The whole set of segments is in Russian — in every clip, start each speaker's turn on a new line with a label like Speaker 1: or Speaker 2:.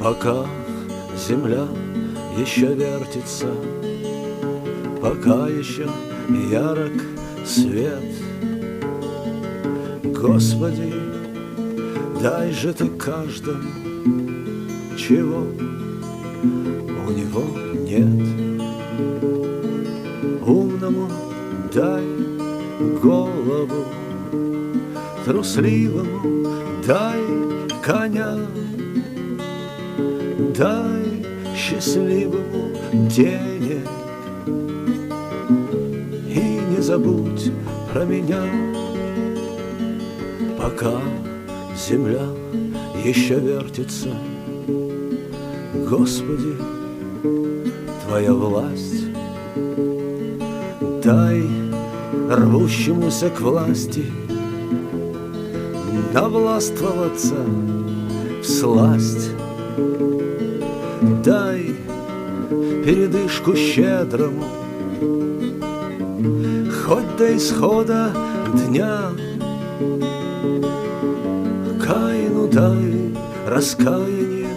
Speaker 1: Пока земля еще вертится, пока еще ярок свет, Господи, дай же Ты каждому, чего у него нет. Умному дай голову, трусливому дай коня, дай счастливому денег и не забудь про меня. Пока земля еще вертится, Господи, Твоя власть, дай рвущемуся к власти навластвоваться всласть. Дай передышку щедрому, хоть до исхода дня. Каину дай раскаяние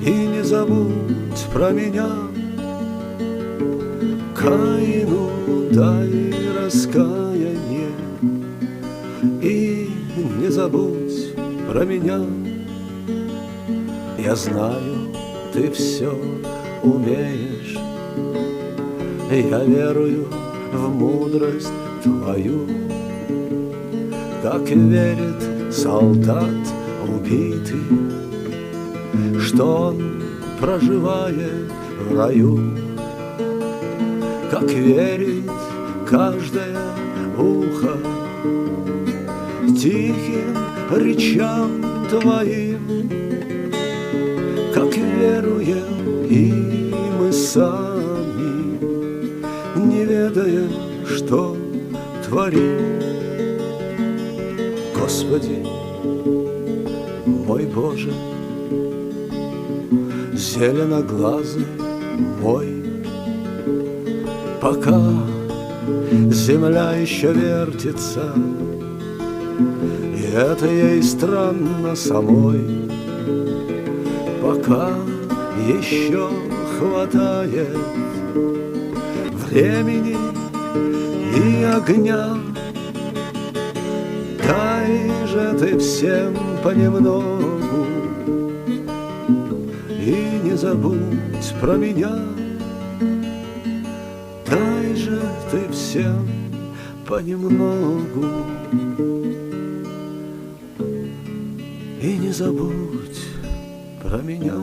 Speaker 1: и не забудь про меня. Каину дай раскаяние и не забудь про меня. Я знаю, Ты все умеешь, я верую в мудрость Твою, как верит солдат убитый, что он проживает в раю, как верит каждое ухо тихим речам Твоим, как веруем и мы сами, не ведая, что творим. Господи, мой Боже, зеленоглазый мой, пока земля еще вертится, и это ей странно самой, пока еще хватает времени и огня. Дай же Ты всем понемногу и не забудь про меня. Дай же Ты всем понемногу и не забудь про меня.